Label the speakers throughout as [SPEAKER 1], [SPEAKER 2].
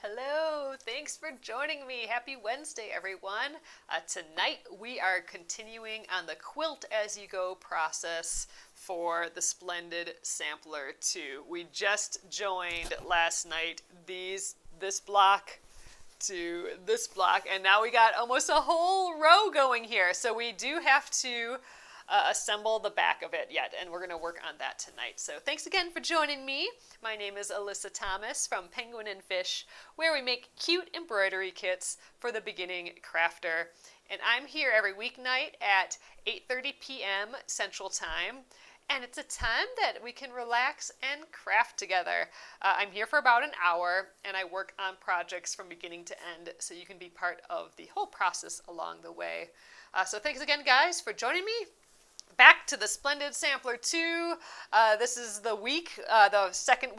[SPEAKER 1] Hello, thanks for joining me. Happy Wednesday, everyone. Tonight we are continuing on the Quilt As You Go process for the Splendid Sampler 2. We just joined last night this block to this block, and now we got almost a whole row going here. So we do have to assemble the back of it yet, and we're going to work on that tonight. So thanks again for joining me. My name is Alyssa Thomas from Penguin and Fish, where we make cute embroidery kits for the beginning crafter. And I'm here every weeknight at 8:30 p.m. Central Time. And it's a time that we can relax and craft together. I'm here for about an hour, and I work on projects from beginning to end, so you can be part of the whole process along the way. So thanks again, guys, for joining me. Back to the Splendid Sampler 2. This is the second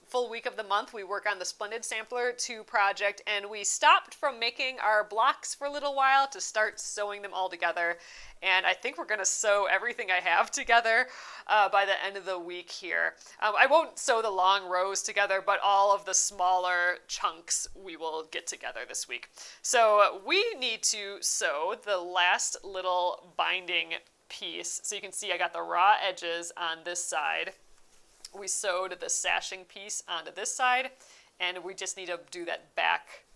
[SPEAKER 1] full week of the month. We work on the Splendid Sampler 2 project, and we stopped from making our blocks for a little while to start sewing them all together. And I think we're going to sew everything I have together by the end of the week here. I won't sew the long rows together, but all of the smaller chunks we will get together this week. So we need to sew the last little binding piece. So you can see I got the raw edges on this side. We sewed the sashing piece onto this side, and we just need to do that back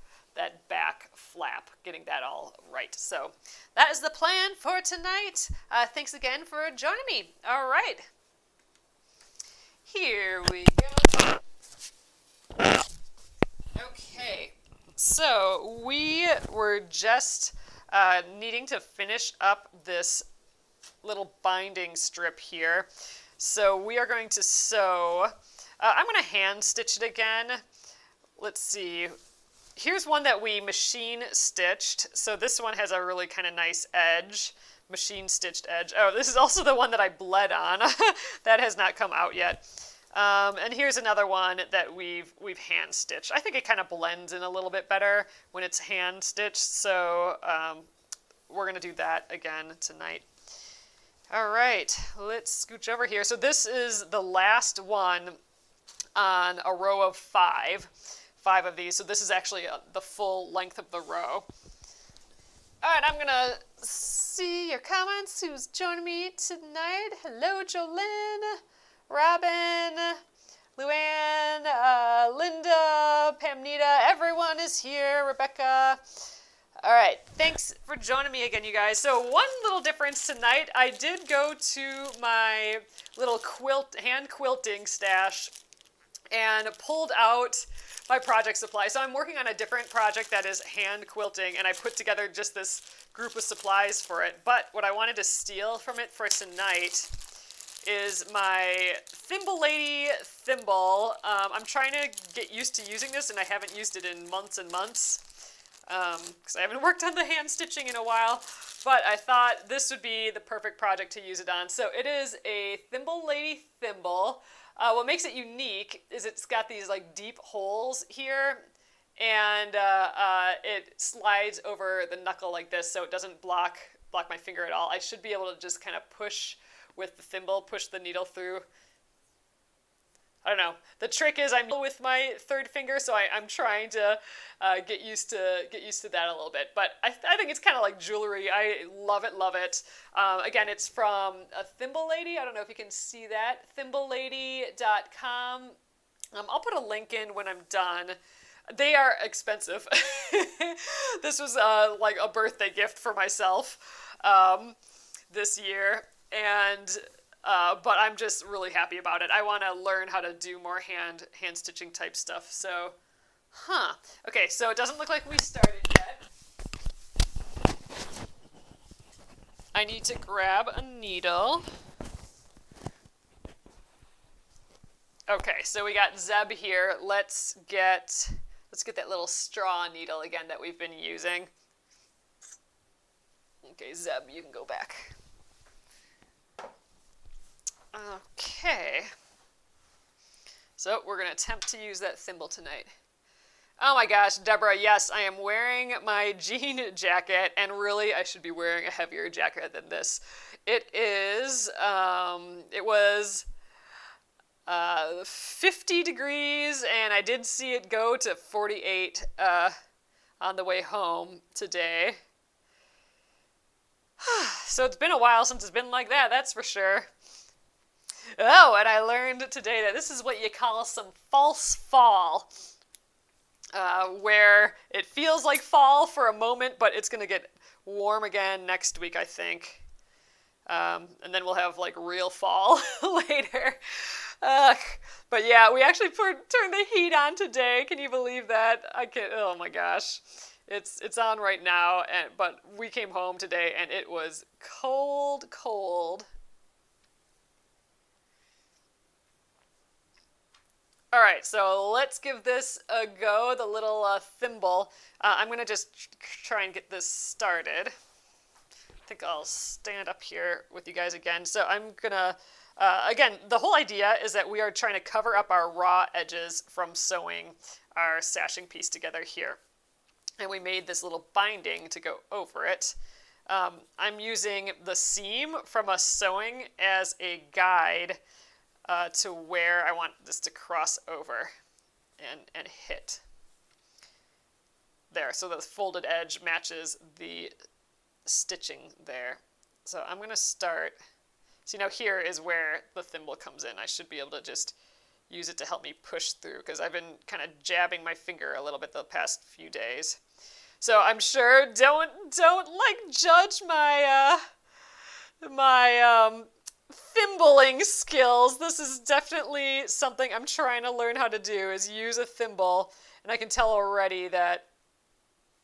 [SPEAKER 1] flap, getting that all right. So that is the plan for tonight. Thanks again for joining me. All right, here we go. Okay, so we were just needing to finish up this little binding strip here. So we are going to sew, I'm going to hand stitch it again. Let's see. Here's one that we machine stitched. So this one has a really kind of nice edge, machine stitched edge. Oh, this is also the one that I bled on. That has not come out yet. And here's another one that we've hand stitched. I think it kind of blends in a little bit better when it's hand stitched. So we're going to do that again tonight. All right, let's scooch over here. So this is the last one on a row of five of these. So this is actually the full length of the row. All right, I'm going to see your comments. Who's joining me tonight? Hello, Jolynn, Robin, Luann, Linda, Pamnita. Everyone is here. Rebecca. All right, thanks for joining me again, you guys. So one little difference tonight, I did go to my little hand quilting stash and pulled out my project supply. So I'm working on a different project that is hand quilting, and I put together just this group of supplies for it. But what I wanted to steal from it for tonight is my Thimble Lady thimble. I'm trying to get used to using this, and I haven't used it in months and months. Because I haven't worked on the hand stitching in a while, but I thought this would be the perfect project to use it on. So it is a Thimble Lady thimble. What makes it unique is it's got these like deep holes here, and it slides over the knuckle like this, so it doesn't block my finger at all. I should be able to just kind of push with the thimble, push the needle through. I don't know. The trick is I'm with my third finger, so I'm trying to get used to that a little bit. But I think it's kind of like jewelry. I love it, love it. Again, it's from a Thimble Lady. I don't know if you can see that. thimblelady.com. I'll put a link in when I'm done. They are expensive. This was like a birthday gift for myself this year, and but I'm just really happy about it. I want to learn how to do more hand stitching type stuff. So, okay, so it doesn't look like we started yet. I need to grab a needle. Okay, so we got Zeb here. Let's get that little straw needle again that we've been using. Okay, Zeb, you can go back. Okay, so we're going to attempt to use that thimble tonight. Oh my gosh, Deborah, yes, I am wearing my jean jacket, and really I should be wearing a heavier jacket than this. It was 50 degrees, and I did see it go to 48 on the way home today. So it's been a while since it's been like that, that's for sure. Oh, and I learned today that this is what you call some false fall, where it feels like fall for a moment, but it's going to get warm again next week, I think. And then we'll have like real fall later. But yeah, we actually turned the heat on today. Can you believe that? I can't. Oh my gosh, it's on right now. But we came home today and it was cold, cold. All right, so let's give this a go. The little thimble. I'm gonna just try and get this started. I think I'll stand up here with you guys again. So I'm gonna, again, the whole idea is that we are trying to cover up our raw edges from sewing our sashing piece together here. And we made this little binding to go over it. I'm using the seam from us sewing as a guide to where I want this to cross over and hit. There, so the folded edge matches the stitching there. So I'm going to start. See, now here is where the thimble comes in. I should be able to just use it to help me push through because I've been kind of jabbing my finger a little bit the past few days. So I'm sure don't like judge my thimbling skills. This is definitely something I'm trying to learn how to do, is use a thimble, and I can tell already that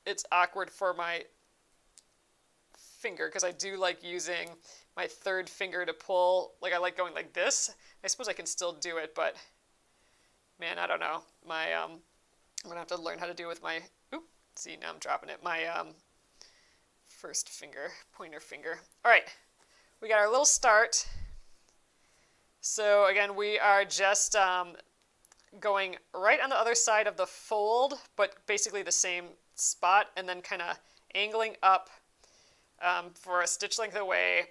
[SPEAKER 1] it's awkward for my finger because I do like using my third finger to pull. Like I like going like this. I suppose I can still do it, but man, I don't know. I'm gonna have to learn how to do it with my. Oop, see, now I'm dropping it. My first finger, pointer finger. All right, we got our little start. So again, we are just going right on the other side of the fold, but basically the same spot, and then kind of angling up for a stitch length away.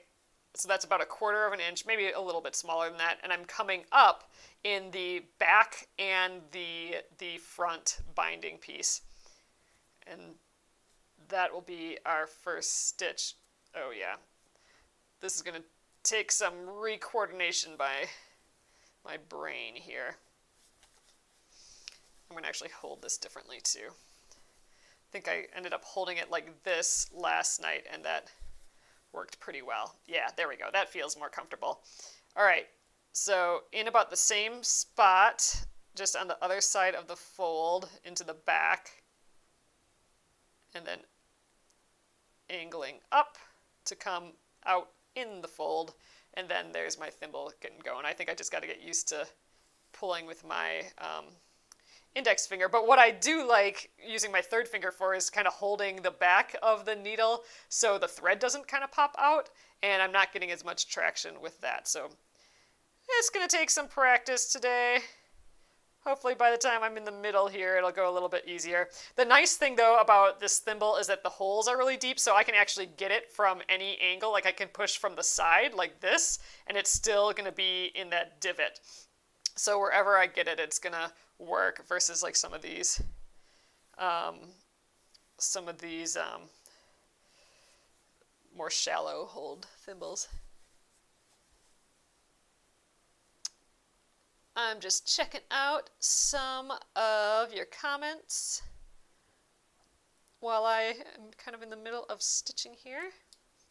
[SPEAKER 1] So that's about 1/4 of an inch, maybe a little bit smaller than that. And I'm coming up in the back and the front binding piece. And that will be our first stitch. Oh yeah. This is going to take some re-coordination by my brain here. I'm going to actually hold this differently too. I think I ended up holding it like this last night, and that worked pretty well. Yeah, there we go. That feels more comfortable. All right, so in about the same spot, just on the other side of the fold into the back, and then angling up to come out in the fold, and then there's my thimble getting going. I think I just got to get used to pulling with my index finger, but what I do like using my third finger for is kind of holding the back of the needle so the thread doesn't kind of pop out, and I'm not getting as much traction with that. So it's going to take some practice today. Hopefully by the time I'm in the middle here, it'll go a little bit easier. The nice thing though about this thimble is that the holes are really deep, so I can actually get it from any angle. Like I can push from the side like this, and it's still going to be in that divot. So wherever I get it, it's going to work, versus like some of these more shallow hold thimbles. I'm just checking out some of your comments while I am kind of in the middle of stitching here.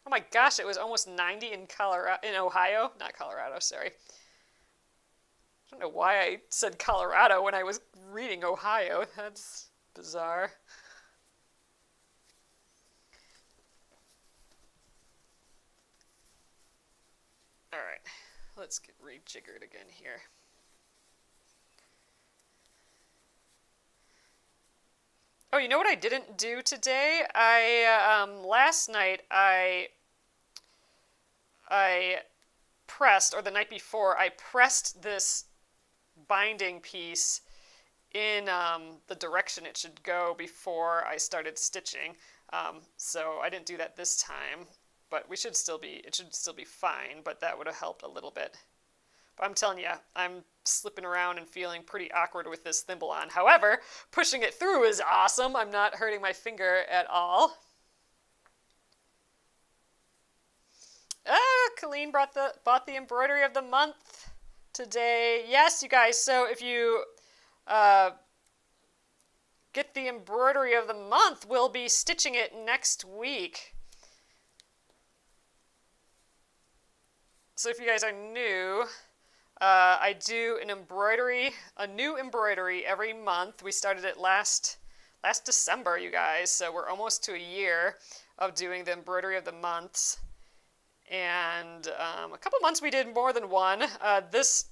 [SPEAKER 1] Oh my gosh, it was almost 90 in Ohio, not Colorado, sorry. I don't know why I said Colorado when I was reading Ohio. That's bizarre. All right, let's get rejiggered again here. Oh, you know what I didn't do today? Last night I pressed, or the night before, I pressed this binding piece in the direction it should go before I started stitching. So I didn't do that this time, but it should still be fine, but that would have helped a little bit. I'm telling you, I'm slipping around and feeling pretty awkward with this thimble on. However, pushing it through is awesome. I'm not hurting my finger at all. Colleen bought the embroidery of the month today. Yes, you guys. So if you get the embroidery of the month, we'll be stitching it next week. So if you guys are new, I do a new embroidery every month. We started it last December, you guys. So we're almost to a year of doing the embroidery of the months. And a couple months we did more than one. This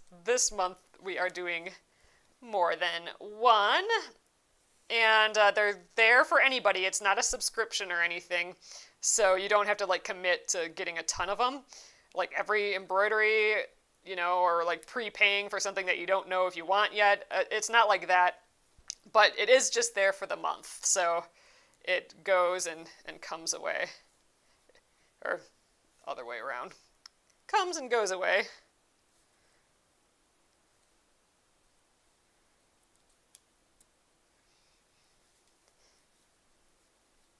[SPEAKER 1] month we are doing more than one. And they're there for anybody. It's not a subscription or anything. So you don't have to like commit to getting a ton of them. Like every embroidery, you know, or like prepaying for something that you don't know if you want yet. It's not like that. But it is just there for the month. So it goes and comes away. Or other way around. Comes and goes away.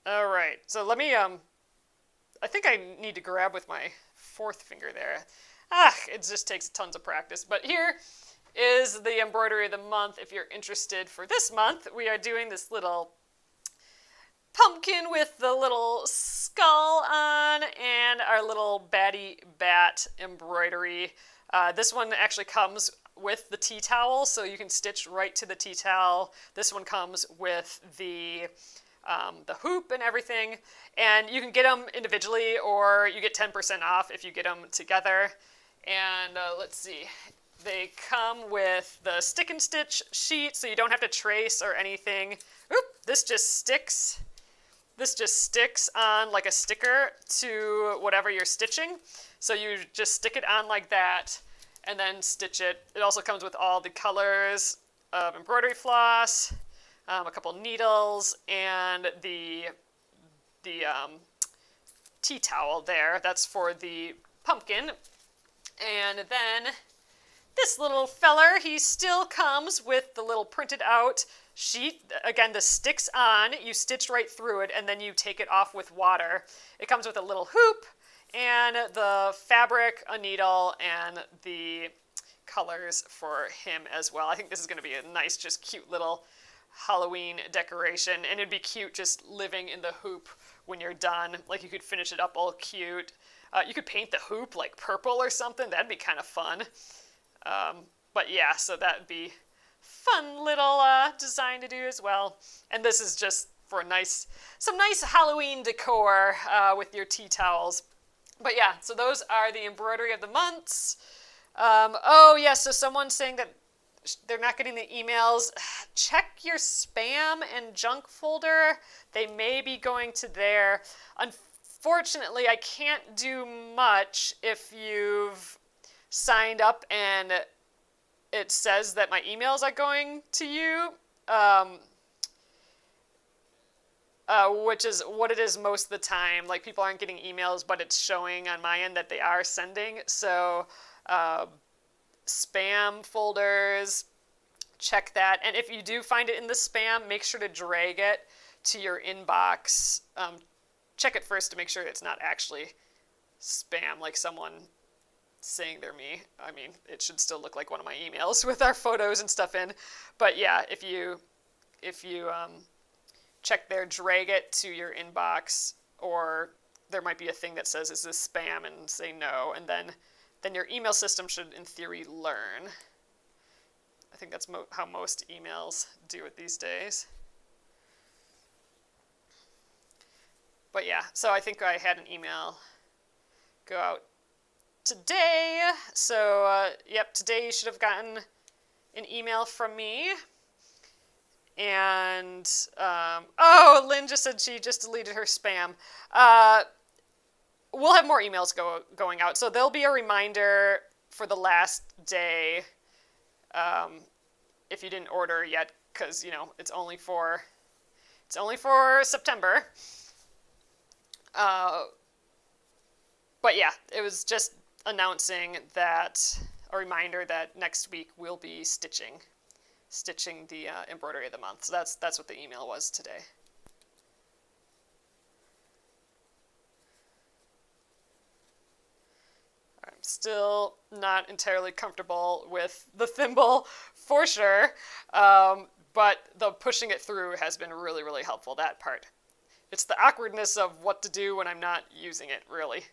[SPEAKER 1] All right, so let me, I think I need to grab with my fourth finger there. It just takes tons of practice. But here is the embroidery of the month. If you're interested for this month, we are doing this little pumpkin with the little skull on and our little Batty bat embroidery. This one actually comes with the tea towel, so you can stitch right to the tea towel. This one comes with the hoop and everything, and you can get them individually or you get 10% off if you get them together. And let's see, they come with the stick and stitch sheet, so you don't have to trace or anything. Oop, this just sticks on like a sticker to whatever you're stitching. So you just stick it on like that and then stitch it. It also comes with all the colors of embroidery floss, a couple needles, and the tea towel there. That's for the pumpkin. And then this little feller, he still comes with the little printed out sheet. Again, the sticks on, you stitch right through it, and then you take it off with water. It comes with a little hoop and the fabric, a needle, and the colors for him as well. I think this is going to be a nice, just cute little Halloween decoration, and it'd be cute just living in the hoop when you're done. Like, you could finish it up all cute. You could paint the hoop like purple or something. That'd be kind of fun. But yeah, so that'd be fun little design to do as well. And this is just for some nice Halloween decor with your tea towels. But yeah, so those are the embroidery of the months. Oh yeah, so someone's saying that they're not getting the emails. Check your spam and junk folder. They may be going to there. Unfortunately, I can't do much if you've signed up and it says that my emails are going to you, which is what it is most of the time. Like, people aren't getting emails, but it's showing on my end that they are sending. So spam folders, check that. And if you do find it in the spam, make sure to drag it to your inbox. Check it first to make sure it's not actually spam, like someone saying they're me. I mean, it should still look like one of my emails with our photos and stuff in. But yeah, if you check there, drag it to your inbox, or there might be a thing that says, is this spam, and say no, and then your email system should, in theory, learn. I think that's how most emails do it these days. But yeah, so I think I had an email go out today. So, yep, today you should have gotten an email from me. And, oh, Lynn just said she just deleted her spam. We'll have more emails going out. So there'll be a reminder for the last day if you didn't order yet, because, you know, it's only for September. But yeah, it was just announcing that a reminder that next week we'll be stitching the embroidery of the month. So that's what the email was today. I'm still not entirely comfortable with the thimble for sure, but the pushing it through has been really, really helpful, that part. It's the awkwardness of what to do when I'm not using it, really.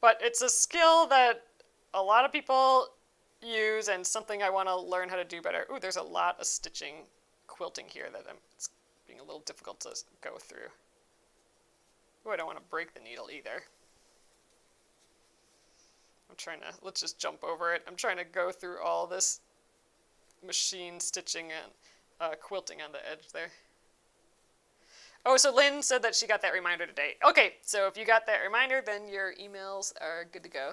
[SPEAKER 1] But it's a skill that a lot of people use and something I want to learn how to do better. Ooh, there's a lot of stitching, quilting here that it's being a little difficult to go through. Ooh, I don't want to break the needle either. Let's just jump over it. I'm trying to go through all this machine stitching and quilting on the edge there. Oh, so Lynn said that she got that reminder today. Okay, so if you got that reminder, then your emails are good to go.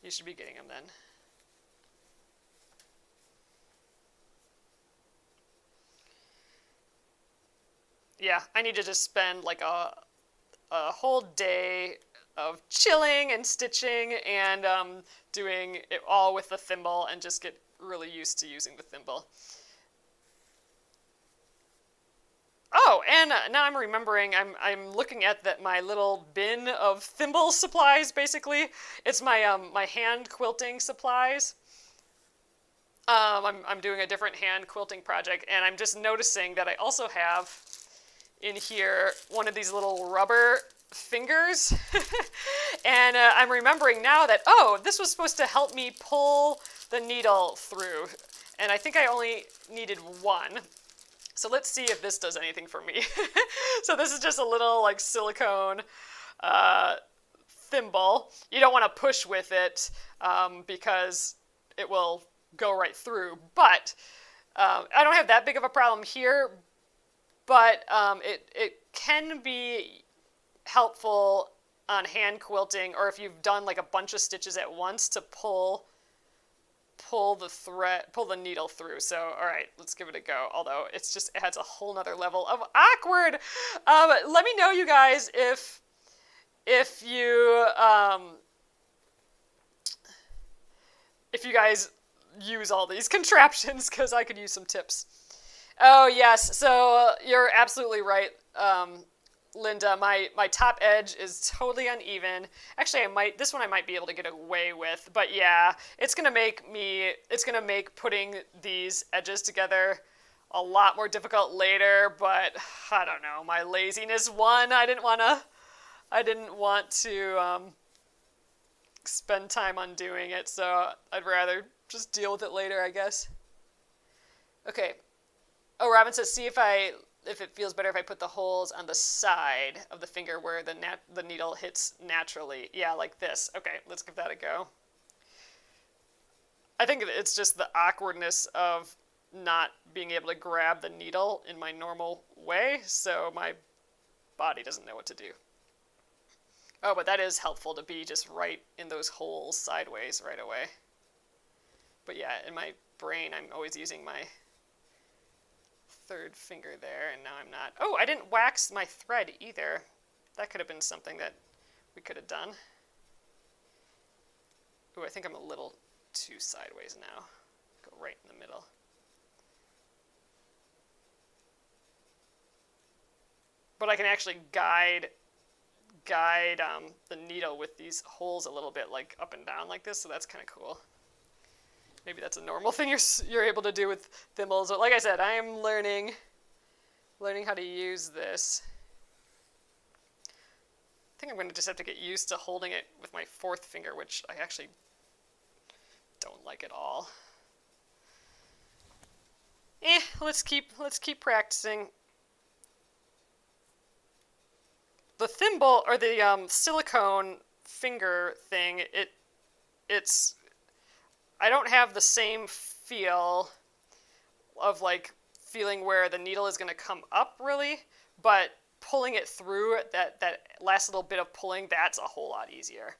[SPEAKER 1] You should be getting them then. Yeah, I need to just spend like a whole day of chilling and stitching and doing it all with the thimble and just get really used to using the thimble. Oh, and now I'm remembering, I'm looking at my little bin of thimble supplies, basically. It's my my hand quilting supplies. I'm doing a different hand quilting project, and I'm just noticing that I also have in here one of these little rubber fingers. And I'm remembering now that, oh, this was supposed to help me pull the needle through. And I think I only needed one. So let's see if this does anything for me. So this is just a little like silicone thimble. You don't want to push with it because it will go right through. But I don't have that big of a problem here, but it can be helpful on hand quilting, or if you've done like a bunch of stitches at once, to pull the needle through. So all right, let's give it a go. Although it adds a whole nother level of awkward. Let me know, you guys, if you guys use all these contraptions, because I could use some tips. Oh yes, so you're absolutely right, Linda. My top edge is totally uneven. Actually, this one I might be able to get away with, but yeah, it's gonna make putting these edges together a lot more difficult later. But I don't know, my laziness won. I didn't want to spend time on doing it, so I'd rather just deal with it later, I guess. Okay. Oh, Robin says, see if it feels better if I put the holes on the side of the finger where the needle hits naturally. Yeah, like this. Okay, let's give that a go. I think it's just the awkwardness of not being able to grab the needle in my normal way, so my body doesn't know what to do. Oh, but that is helpful to be just right in those holes sideways right away. But yeah, in my brain, I'm always using my third finger there, and now I'm not. Oh, I didn't wax my thread either. That could have been something that we could have done. Oh, I think I'm a little too sideways now. Go right in the middle. But I can actually guide the needle with these holes a little bit, like up and down like this, so that's kind of cool. Maybe that's a normal thing you're able to do with thimbles. But like I said, I am learning how to use this. I think I'm going to just have to get used to holding it with my fourth finger, which I actually don't like at all. Let's keep practicing. The thimble, or the silicone finger thing, it's I don't have the same feel of like feeling where the needle is going to come up really, but pulling it through, that last little bit of pulling, that's a whole lot easier.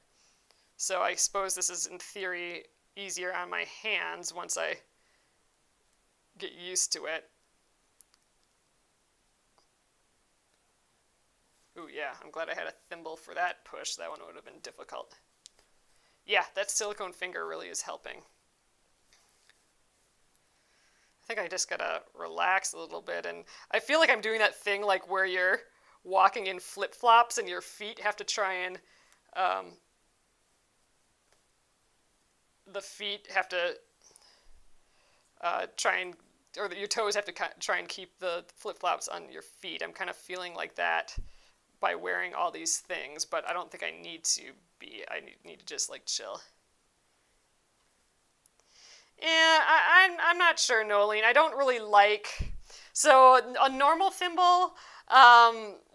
[SPEAKER 1] So I suppose this is in theory easier on my hands once I get used to it. Ooh, yeah, I'm glad I had a thimble for that push. That one would have been difficult. Yeah, that silicone finger really is helping. I think I just gotta relax a little bit, and I feel like I'm doing that thing like where you're walking in flip-flops and your feet have to try and the feet have to try and, or your toes have to try and keep the flip-flops on your feet. I'm kind of feeling like that by wearing all these things, but I don't think I need to be. I need to just like chill. Yeah, I'm not sure, Nolene. I don't really like, so a normal thimble,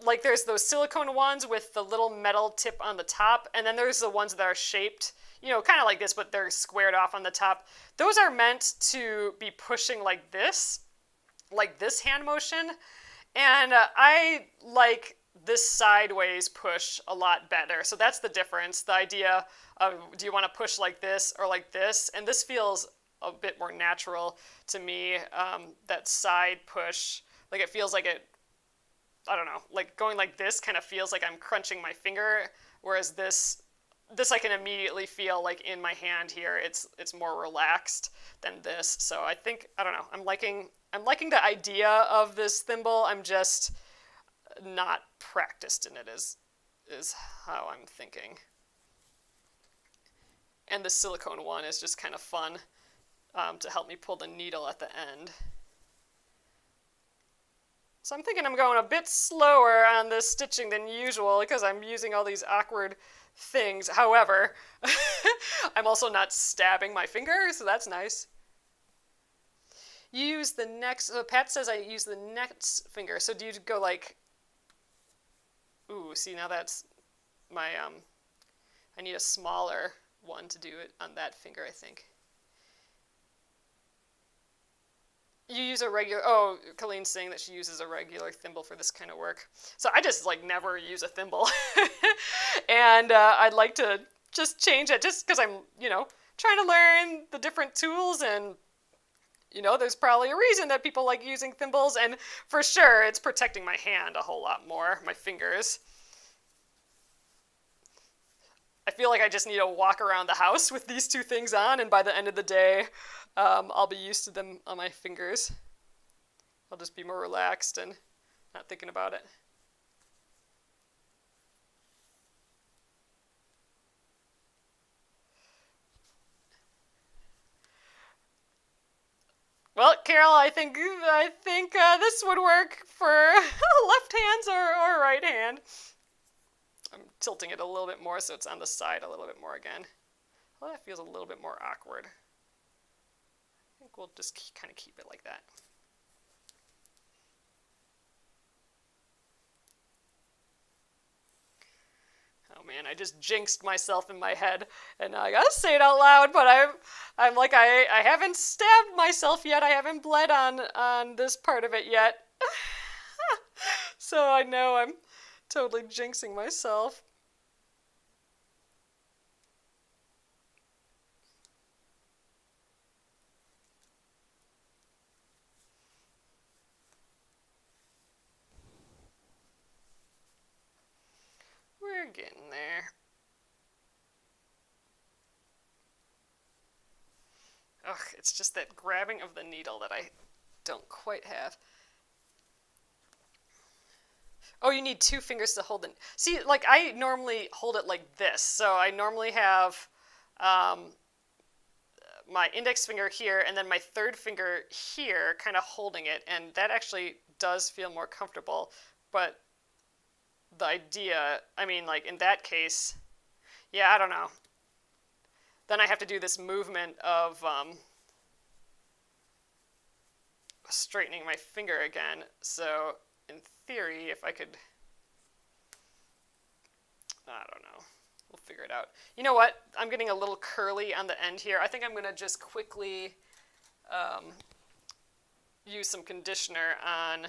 [SPEAKER 1] like there's those silicone ones with the little metal tip on the top, and then there's the ones that are shaped, you know, kind of like this, but they're squared off on the top. Those are meant to be pushing like this hand motion, and I like this sideways push a lot better. So that's the difference. The idea of, do you want to push like this or like this? And this feels a bit more natural to me, that side push. Like it feels like it, I don't know, like going like this kind of feels like I'm crunching my finger, whereas this I can immediately feel like in my hand here, it's more relaxed than this. So I think, I don't know, I'm liking the idea of this thimble. I'm just not practiced in it is how I'm thinking. And the silicone one is just kind of fun to help me pull the needle at the end. So I'm thinking I'm going a bit slower on this stitching than usual because I'm using all these awkward things. However, I'm also not stabbing my finger, so that's nice. You use the next, Pat says I use the next finger. So do you go like, ooh, see, now that's my, I need a smaller one to do it on that finger, I think. You use a regular, oh, Colleen's saying that she uses a regular thimble for this kind of work. So I just like never use a thimble. And I'd like to just change it just because I'm, you know, trying to learn the different tools, and, you know, there's probably a reason that people like using thimbles, and for sure it's protecting my hand a whole lot more, my fingers. I feel like I just need to walk around the house with these two things on, and by the end of the day, I'll be used to them on my fingers. I'll just be more relaxed and not thinking about it. Well, Carol, I think this would work for left hands or right hand. I'm tilting it a little bit more so it's on the side a little bit more again. Well, that feels a little bit more awkward. I think we'll just kind of keep it like that. Oh man, I just jinxed myself in my head, and I gotta say it out loud, but I'm like, I haven't stabbed myself yet. I haven't bled on this part of it yet. So I know I'm totally jinxing myself. We're getting there. Ugh, it's just that grabbing of the needle that I don't quite have. Oh, you need two fingers to hold it. See, like I normally hold it like this. So I normally have my index finger here and then my third finger here kind of holding it. And that actually does feel more comfortable. But the idea, I mean, like in that case, yeah, I don't know. Then I have to do this movement of straightening my finger again. So in theory, if I could, I don't know. We'll figure it out. You know what? I'm getting a little curly on the end here. I think I'm going to just quickly use some conditioner on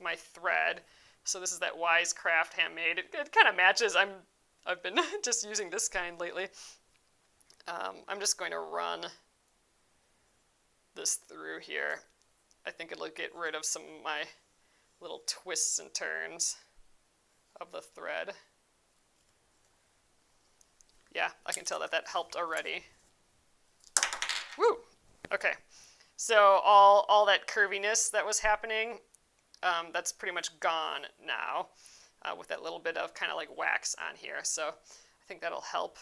[SPEAKER 1] my thread. So this is that Wisecraft handmade. It kind of matches. I've been just using this kind lately. I'm just going to run this through here. I think it'll get rid of some of my little twists and turns of the thread. Yeah, I can tell that that helped already. Woo! Okay, so all that curviness that was happening, that's pretty much gone now, with that little bit of kind of like wax on here. So I think that'll help.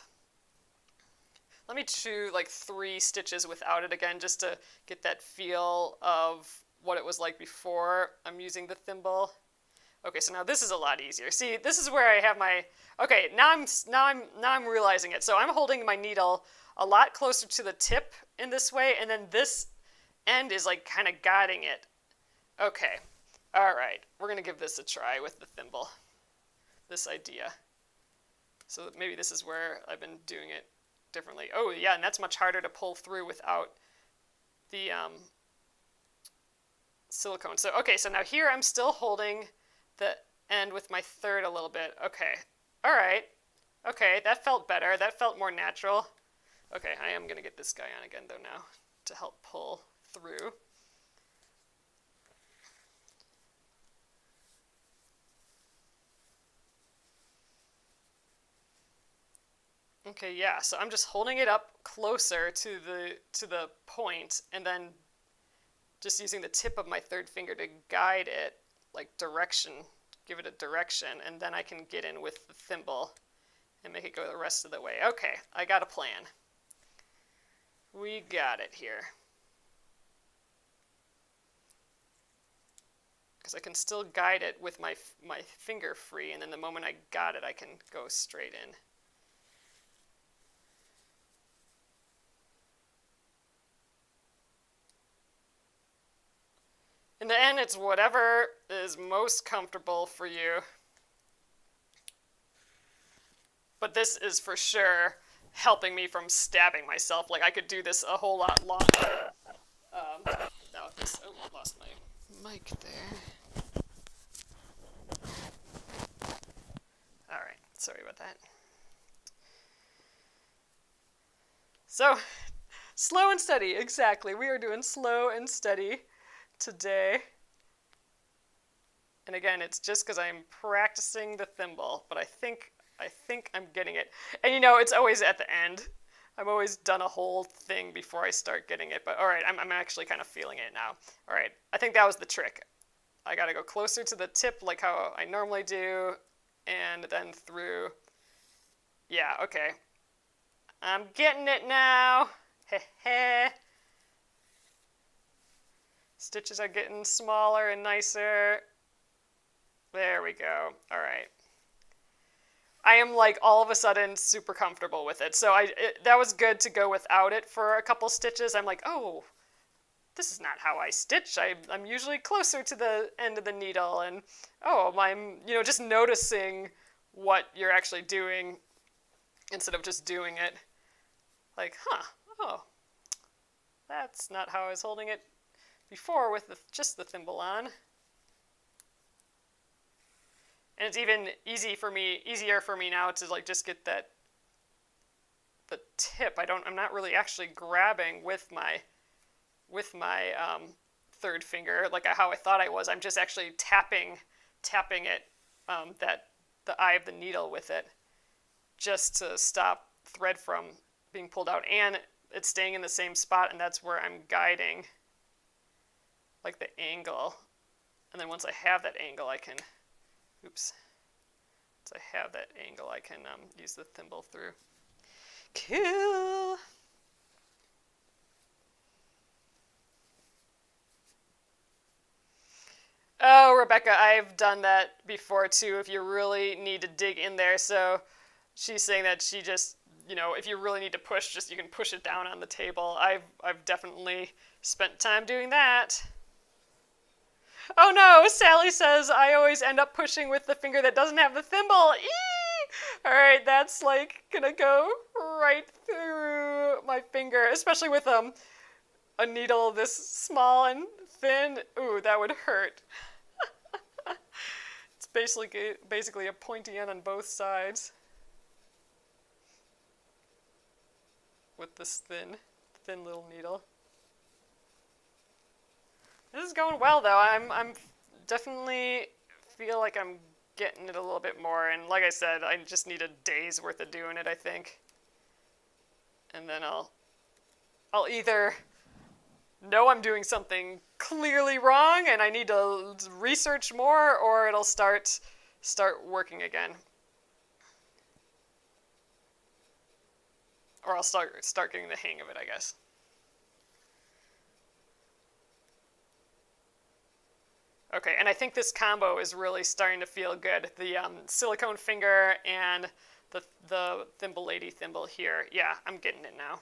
[SPEAKER 1] Let me do like 3 stitches without it again, just to get that feel of what it was like before I'm using the thimble. Okay, so now this is a lot easier. See, this is where I have my, okay, now I'm realizing it. So I'm holding my needle a lot closer to the tip in this way, and then this end is like kind of guiding it. Okay, all right, we're gonna give this a try with the thimble, this idea. So maybe this is where I've been doing it differently. Oh yeah, and that's much harder to pull through without the silicone. So okay, so now here I'm still holding the end with my third a little bit. Okay, all right. Okay, that felt better. That felt more natural. Okay, I am going to get this guy on again though now to help pull through. Okay, yeah, so I'm just holding it up closer to the point, and then just using the tip of my third finger to guide it, like direction, give it a direction, and then I can get in with the thimble and make it go the rest of the way. Okay, I got a plan. We got it here. Because I can still guide it with my finger free, and then the moment I got it, I can go straight in. In the end, it's whatever is most comfortable for you. But this is for sure helping me from stabbing myself. Like, I could do this a whole lot longer. Now this, oh, I lost my mic there. All right, sorry about that. So, slow and steady, exactly. We are doing slow and steady today. And again, it's just because I'm practicing the thimble, but I think I'm getting it. And you know, it's always at the end. I've always done a whole thing before I start getting it, but all right, I'm actually kind of feeling it now. All right, I think that was the trick. I got to go closer to the tip like how I normally do, and then through. Yeah, okay. I'm getting it now. Heh heh. Stitches are getting smaller and nicer. There we go. All right. I am like all of a sudden super comfortable with it. So that was good to go without it for a couple stitches. I'm like, oh, this is not how I stitch. I'm usually closer to the end of the needle, and oh, I'm just noticing what you're actually doing instead of just doing it. Like, oh, that's not how I was holding it before with just the thimble on. And it's even easier for me now to like just get the tip. I'm not really actually grabbing with my third finger like how I thought I was. I'm just actually tapping it, the eye of the needle with it, just to stop thread from being pulled out, and it's staying in the same spot, and that's where I'm guiding, like the angle. And then once I have that angle, I can, once I have that angle, I can use the thimble through. Cool. Oh, Rebecca, I've done that before too, if you really need to dig in there. So she's saying that she just, if you really need to push, you can push it down on the table. I've definitely spent time doing that. Oh no, Sally says I always end up pushing with the finger that doesn't have the thimble. Eee! All right, that's like gonna go right through my finger, especially with a needle this small and thin. Ooh, that would hurt. It's basically a pointy end on both sides with this thin little needle. This is going well though. I'm definitely feel like I'm getting it a little bit more. And like I said, I just need a day's worth of doing it, I think. And then I'll either know I'm doing something clearly wrong and I need to research more, or it'll start working again. Or I'll start getting the hang of it, I guess. Okay, and I think this combo is really starting to feel good. The silicone finger and the thimble lady thimble here. Yeah, I'm getting it now.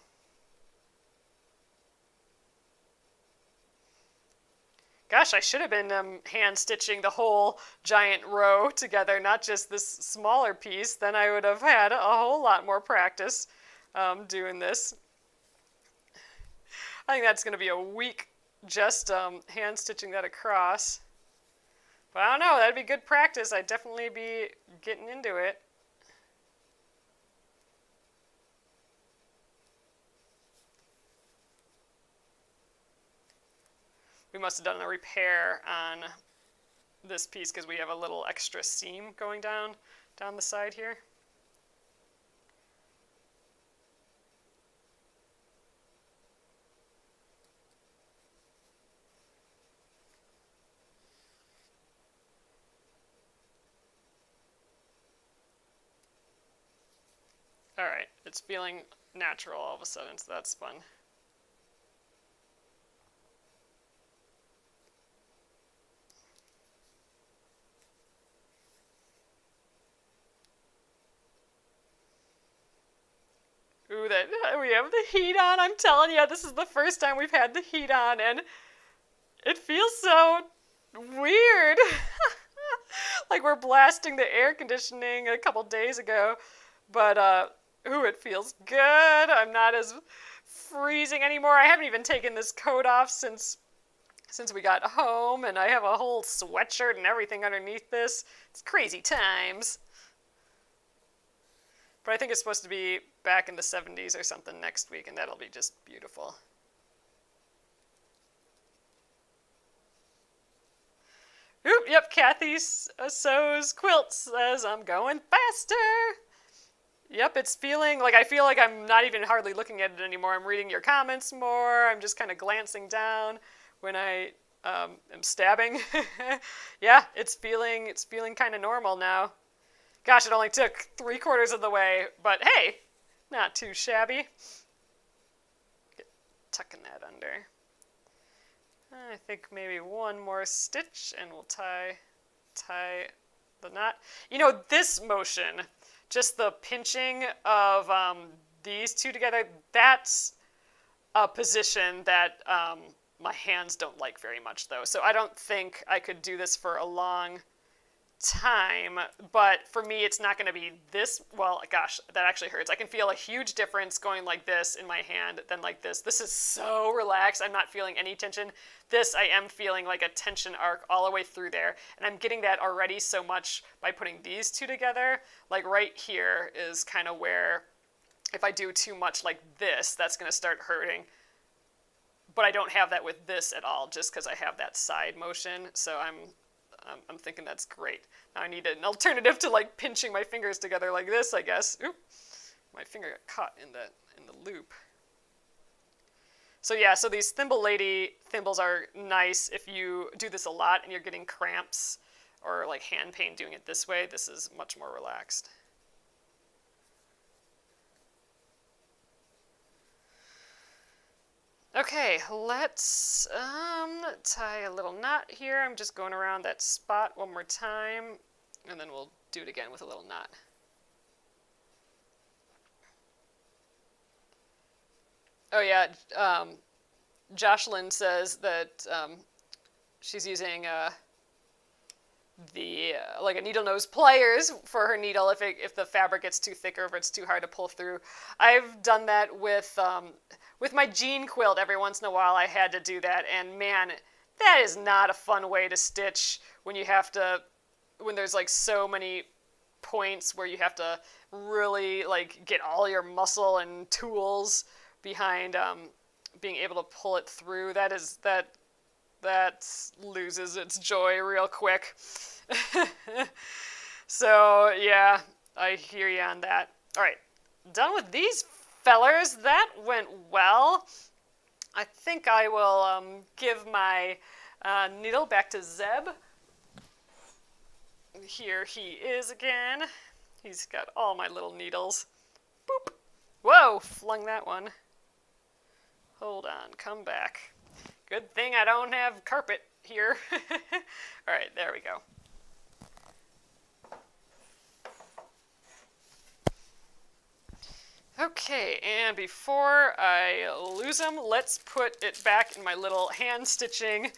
[SPEAKER 1] Gosh, I should have been hand stitching the whole giant row together, not just this smaller piece. Then I would have had a whole lot more practice doing this. I think that's going to be a week just hand stitching that across. But I don't know, that'd be good practice. I'd definitely be getting into it. We must have done a repair on this piece because we have a little extra seam going down the side here. All right, it's feeling natural all of a sudden, so that's fun. Ooh, that we have the heat on. I'm telling you, this is the first time we've had the heat on, and it feels so weird. Like we're blasting the air conditioning a couple days ago, but ooh, it feels good. I'm not as freezing anymore. I haven't even taken this coat off since we got home, and I have a whole sweatshirt and everything underneath this. It's crazy times. But I think it's supposed to be back in the 70s or something next week, and that'll be just beautiful. Oop, yep, Kathy sews quilts says I'm going faster. Yep, it's feeling like I feel like I'm not even hardly looking at it anymore. I'm reading your comments more. I'm just kind of glancing down when I am stabbing. Yeah, it's feeling kind of normal now. Gosh, it only took 3/4 of the way, but hey, not too shabby. Tucking that under. I think maybe one more stitch and we'll tie the knot. You know, this motion, just the pinching of these two together, that's a position that my hands don't like very much though. So I don't think I could do this for a long time, but for me it's not going to be this. Well, gosh, that actually hurts. I can feel a huge difference going like this in my hand than like this. This is so relaxed. I'm not feeling any tension. This I am feeling like a tension arc all the way through there, and I'm getting that already so much by putting these two together. Like right here is kind of where if I do too much like this, that's going to start hurting. But I don't have that with this at all, just because I have that side motion. So I'm thinking that's great. Now I need an alternative to like pinching my fingers together like this, I guess. Oop, my finger got caught in the loop. So yeah, so these thimble lady thimbles are nice if you do this a lot and you're getting cramps or like hand pain doing it this way. This is much more relaxed. Okay, let's tie a little knot here. I'm just going around that spot one more time, and then we'll do it again with a little knot. Oh yeah, Jocelyn says that she's using like a needle nose pliers for her needle if the fabric gets too thick or if it's too hard to pull through. I've done that with my jean quilt. Every once in a while I had to do that, and man, that is not a fun way to stitch when there's like so many points where you have to really like get all your muscle and tools behind being able to pull it through. That loses its joy real quick. So yeah, I hear you on that. All right, done with these fellers. That went well. I think I will give my needle back to Zeb. Here he is again. He's got all my little needles. Boop. Whoa, flung that one. Hold on, come back. Good thing I don't have carpet here. All right, there we go. Okay, and before I lose them, let's put it back in my little hand stitching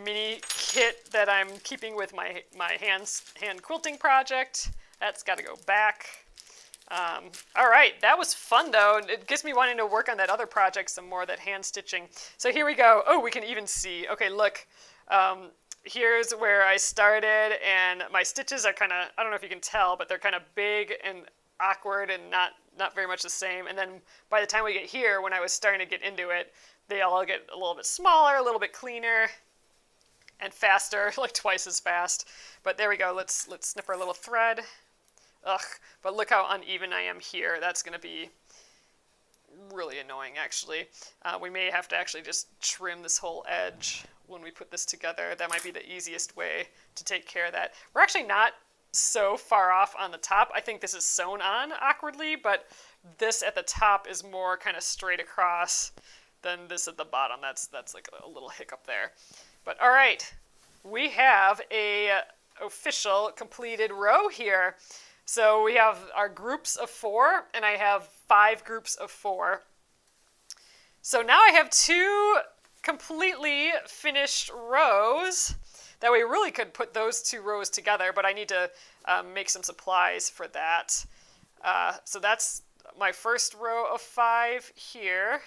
[SPEAKER 1] mini kit that I'm keeping with my hand quilting project. That's got to go back. All right, that was fun though. It gets me wanting to work on that other project some more, that hand stitching. So here we go. Oh, we can even see. Okay, look. Here's where I started, and my stitches are kind of, I don't know if you can tell, but they're kind of big and awkward and not very much the same. And then by the time we get here, when I was starting to get into it, they all get a little bit smaller, a little bit cleaner, and faster, like twice as fast. But there we go. Let's snip our little thread. Ugh, but look how uneven I am here. That's going to be really annoying, actually. We may have to actually just trim this whole edge when we put this together. That might be the easiest way to take care of that. We're actually not so far off on the top. I think this is sewn on awkwardly, but this at the top is more kind of straight across than this at the bottom. That's like a little hiccup there. But all right, we have a official completed row here. So we have our groups of 4, and I have 5 groups of 4. So now I have 2 completely finished rows that we really could put those 2 rows together, but I need to make some supplies for that. So that's my first row of 5 here.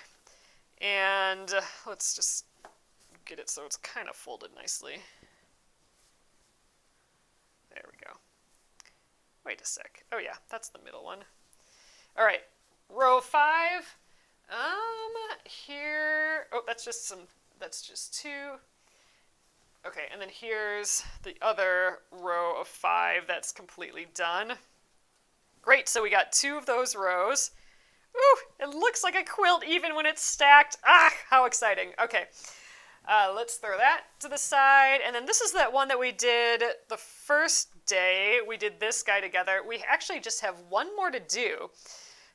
[SPEAKER 1] And let's just get it so it's kind of folded nicely. There we go. Wait a sec. Oh yeah, that's the middle one. All right, row 5. Here. Oh, that's just 2. Okay, and then here's the other row of 5 that's completely done. Great, so we got 2 of those rows. Ooh, it looks like a quilt even when it's stacked. Ah, how exciting. Okay. Let's throw that to the side. And then this is that one that we did the first day. We did this guy together. We actually just have one more to do.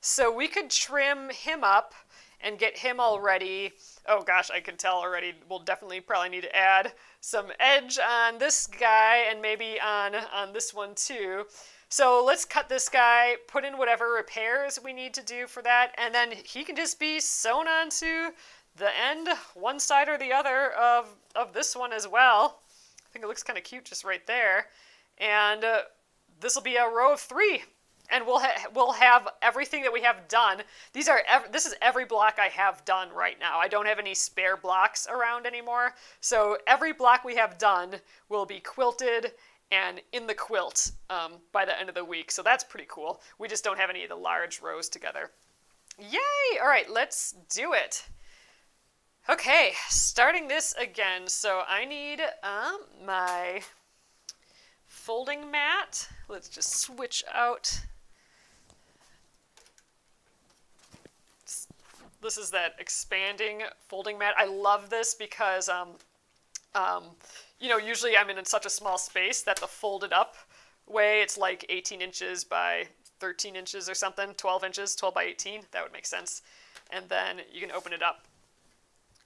[SPEAKER 1] So we could trim him up and get him all ready. Oh gosh, I can tell already. We'll definitely probably need to add some edge on this guy and maybe on this one too. So let's cut this guy, put in whatever repairs we need to do for that, and then he can just be sewn onto the end, one side or the other of this one as well. I think it looks kind of cute just right there. And this will be a row of 3. And we'll have everything that we have done. This is every block I have done right now. I don't have any spare blocks around anymore. So every block we have done will be quilted and in the quilt by the end of the week. So that's pretty cool. We just don't have any of the large rows together. Yay! All right, let's do it. Okay, starting this again. So I need my folding mat. Let's just switch out. This is that expanding folding mat. I love this because, usually I'm in such a small space that the folded up way, it's like 18 inches by 13 inches or something, 12 inches, 12 by 18. That would make sense. And then you can open it up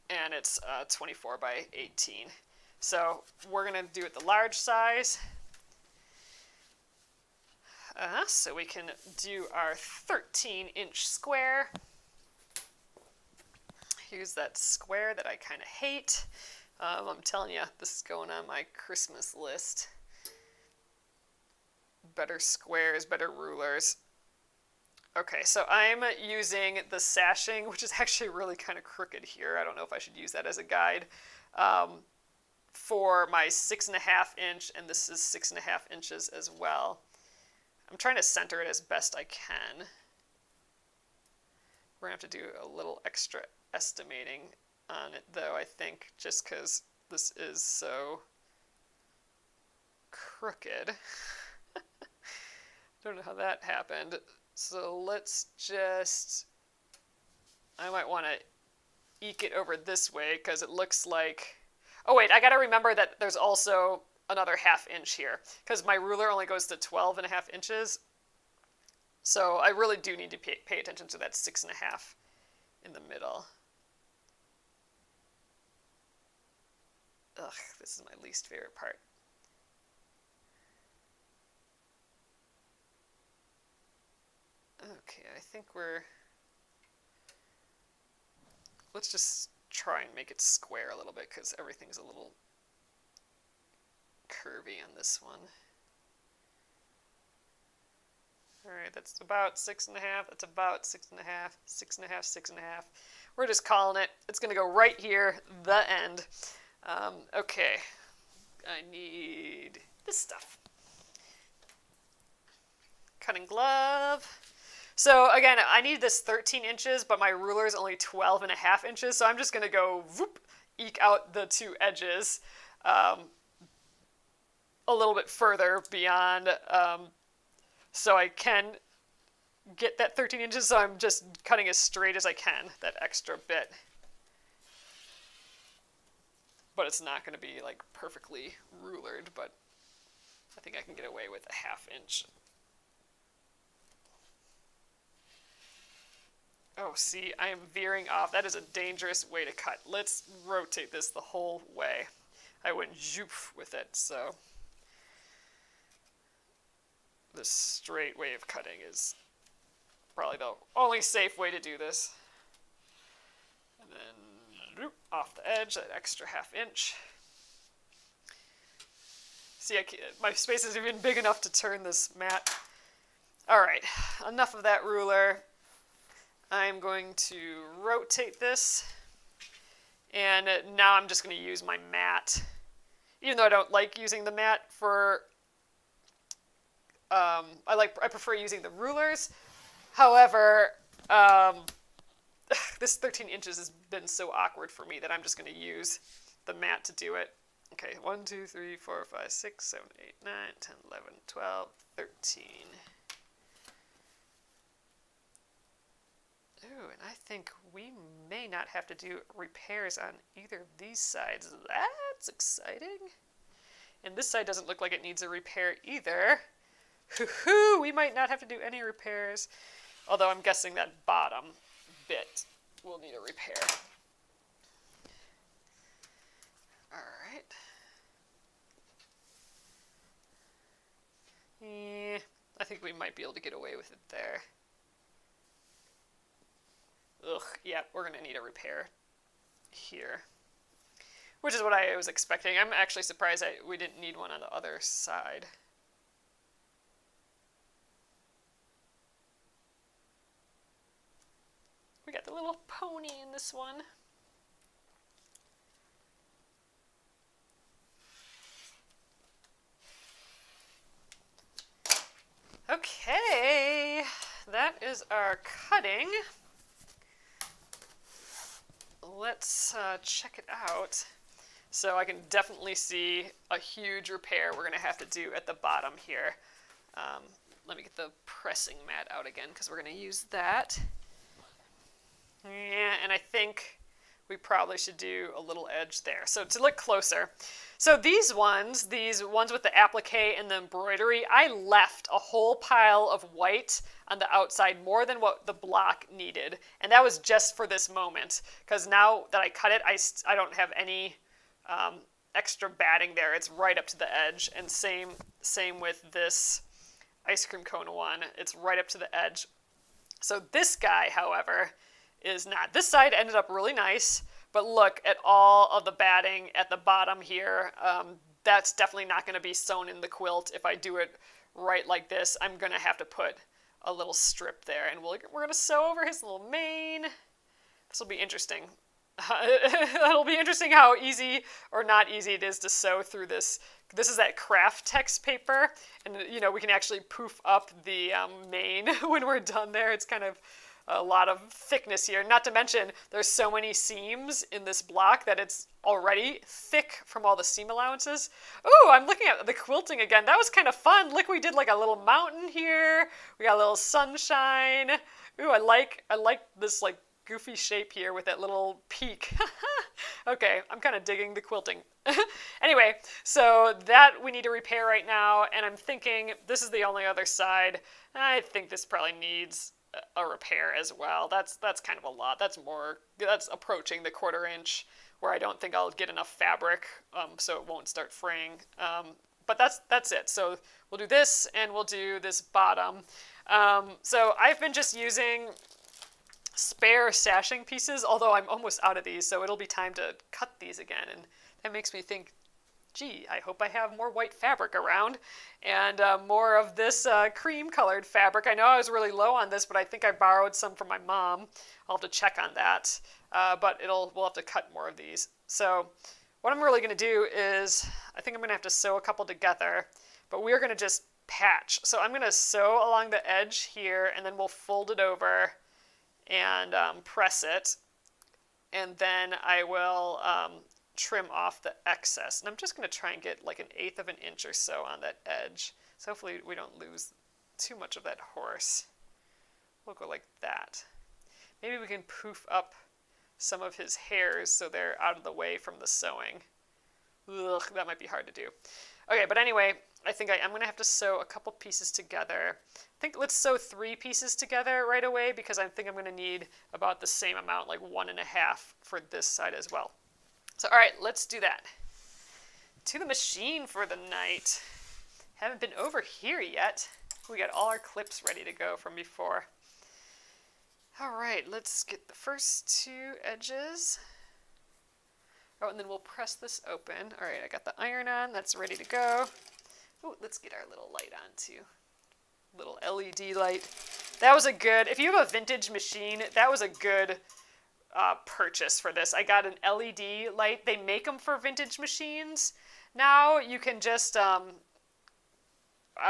[SPEAKER 1] and it's 24 by 18. So we're going to do it the large size. So we can do our 13-inch square. Here's that square that I kind of hate. I'm telling you, this is going on my Christmas list. Better squares, better rulers. Okay, so I'm using the sashing, which is actually really kind of crooked here. I don't know if I should use that as a guide. For my 6.5 inch, and this is 6.5 inches as well. I'm trying to center it as best I can. We're going to have to do a little extra estimating on it, though, I think, just because this is so crooked. Don't know how that happened. So let's just, I might want to eke it over this way because it looks like, oh wait, I got to remember that there's also another 1/2 inch here because my ruler only goes to 12.5 inches. So I really do need to pay attention to that 6.5 in the middle. Ugh, this is my least favorite part. Okay, I think let's just try and make it square a little bit because everything's a little curvy on this one. Alright, that's about 6.5, that's about 6.5, 6.5, 6.5. We're just calling it. It's going to go right here, the end. Okay, I need this stuff. Cutting glove. So again, I need this 13 inches, but my ruler is only 12.5 inches, so I'm just going to go whoop, eke out the 2 edges a little bit further beyond, so I can get that 13 inches, so I'm just cutting as straight as I can, that extra bit. But it's not going to be like perfectly rulered, but I think I can get away with a 1/2 inch. Oh, see, I am veering off. That is a dangerous way to cut. Let's rotate this the whole way. I went zoop with it, so the straight way of cutting is probably the only safe way to do this. And then off the edge, that extra 1/2 inch. See, my space isn't even big enough to turn this mat. All right, enough of that ruler. I'm going to rotate this, and now I'm just going to use my mat. Even though I don't like using the mat for, I prefer using the rulers. However, this 13 inches has been so awkward for me that I'm just going to use the mat to do it. Okay, 1, 2, 3, 4, 5, 6, 7, 8, 9, 10, 11, 12, 13. Ooh, and I think we may not have to do repairs on either of these sides. That's exciting. And this side doesn't look like it needs a repair either. Hoo-hoo, we might not have to do any repairs. Although I'm guessing that bottom bit will need a repair. Alright. Yeah, I think we might be able to get away with it there. Ugh, yeah, we're going to need a repair here. Which is what I was expecting. I'm actually surprised we didn't need one on the other side. We got the little pony in this one. Okay, that is our cutting. Let's check it out. So I can definitely see a huge repair we're going to have to do at the bottom here. Let me get the pressing mat out again because we're going to use that. Yeah, and I think we probably should do a little edge there. So to look closer. So these ones with the applique and the embroidery, I left a whole pile of white on the outside, more than what the block needed. And that was just for this moment, because now that I cut it, I don't have any extra batting there. It's right up to the edge. And same with this ice cream cone one. It's right up to the edge. So this guy, however, is not. This side ended up really nice, but look at all of the batting at the bottom here. That's definitely not going to be sewn in the quilt. If I do it right like this, I'm going to have to put a little strip there, and we're going to sew over his little mane. This will be interesting. It'll be interesting how easy or not easy it is to sew through this. This is that craft text paper, and we can actually poof up the mane when we're done there. It's kind of a lot of thickness here. Not to mention, there's so many seams in this block that it's already thick from all the seam allowances. Ooh, I'm looking at the quilting again. That was kind of fun. Look, we did like a little mountain here. We got a little sunshine. Ooh, I like this like goofy shape here with that little peak. Okay, I'm kind of digging the quilting. Anyway, so that we need to repair right now, and I'm thinking this is the only other side. I think this probably needs a repair as well. That's kind of a lot. That's approaching the 1/4 inch, where I don't think I'll get enough fabric, so it won't start fraying. But that's it. So we'll do this, and we'll do this bottom. So I've been just using spare sashing pieces, although I'm almost out of these, so it'll be time to cut these again, and that makes me think, gee, I hope I have more white fabric around, and more of this cream colored fabric. I know I was really low on this, but I think I borrowed some from my mom. I'll have to check on that, but we'll have to cut more of these. So what I'm really going to do is, I think I'm going to have to sew a couple together, but we're going to just patch. So I'm going to sew along the edge here, and then we'll fold it over and press it, and then I will trim off the excess. And I'm just going to try and get like 1/8 of an inch or so on that edge, so hopefully we don't lose too much of that horse. We'll go like that. Maybe we can poof up some of his hairs so they're out of the way from the sewing. Ugh, that might be hard to do. Okay, but anyway, I think I'm going to have to sew a couple pieces together. I think let's sew 3 pieces together right away, because I think I'm going to need about the same amount, like 1.5 for this side as well. So all right, let's do that. To the machine for the night. Haven't been over here yet. We got all our clips ready to go from before. All right, let's get the first 2 edges. Oh, and then we'll press this open. All right, I got the iron on. That's ready to go. Oh, let's get our little light on too. Little LED light. That was a good, if you have a vintage machine, that was a good purchase for this. I got an LED light. They make them for vintage machines. Now you can just, I